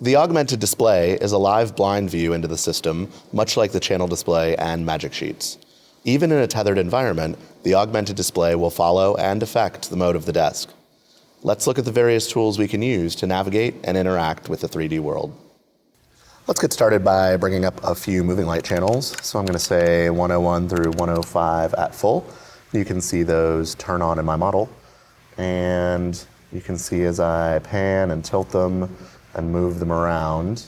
The augmented display is a live blind view into the system, much like the channel display and magic sheets. Even in a tethered environment, the augmented display will follow and affect the mode of the desk. Let's look at the various tools we can use to navigate and interact with the 3D world. Let's get started by bringing up a few moving light channels. So I'm going to say 101 through 105 at full. You can see those turn on in my model. And you can see as I pan and tilt them and move them around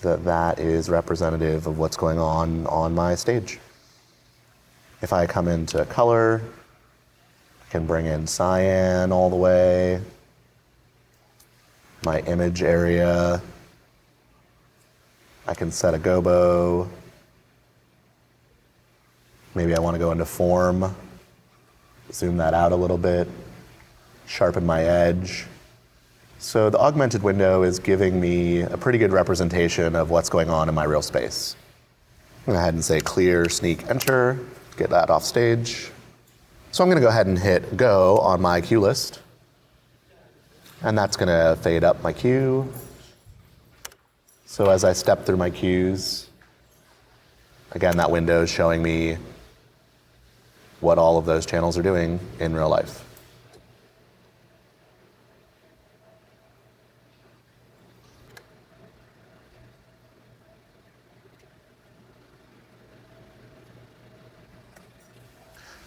that is representative of what's going on my stage. If I come into color, I can bring in cyan all the way, my image area. I can set a gobo. Maybe I want to go into form, zoom that out a little bit, sharpen my edge. So the augmented window is giving me a pretty good representation of what's going on in my real space. I'm going to go ahead and say clear, sneak, enter, get that off stage. So I'm going to go ahead and hit go on my cue list. And that's going to fade up my cue. So as I step through my cues, again, that window is showing me what all of those channels are doing in real life.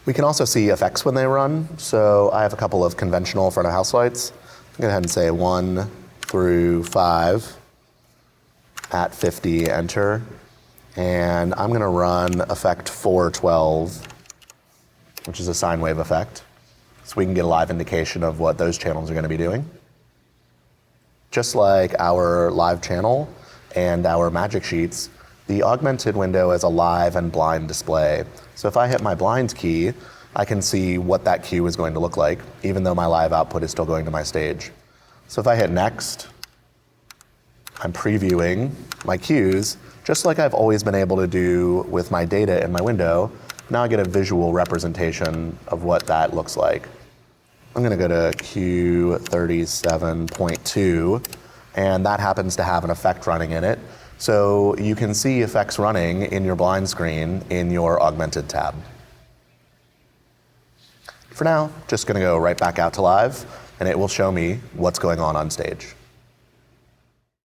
We can also see effects when they run. So I have a couple of conventional front of house lights. I'm going to go ahead and say 1 through 5. At 50, enter, and I'm going to run effect 412, which is a sine wave effect, so we can get a live indication of what those channels are going to be doing. Just like our live channel and our magic sheets, the augmented window is a live and blind display. So if I hit my blind key, I can see what that cue is going to look like, even though my live output is still going to my stage. So if I hit next, I'm previewing my cues, just like I've always been able to do with my data in my window. Now I get a visual representation of what that looks like. I'm going to go to Q37.2, and that happens to have an effect running in it. So you can see effects running in your blind screen in your augmented tab. For now, just going to go right back out to live, and it will show me what's going on stage.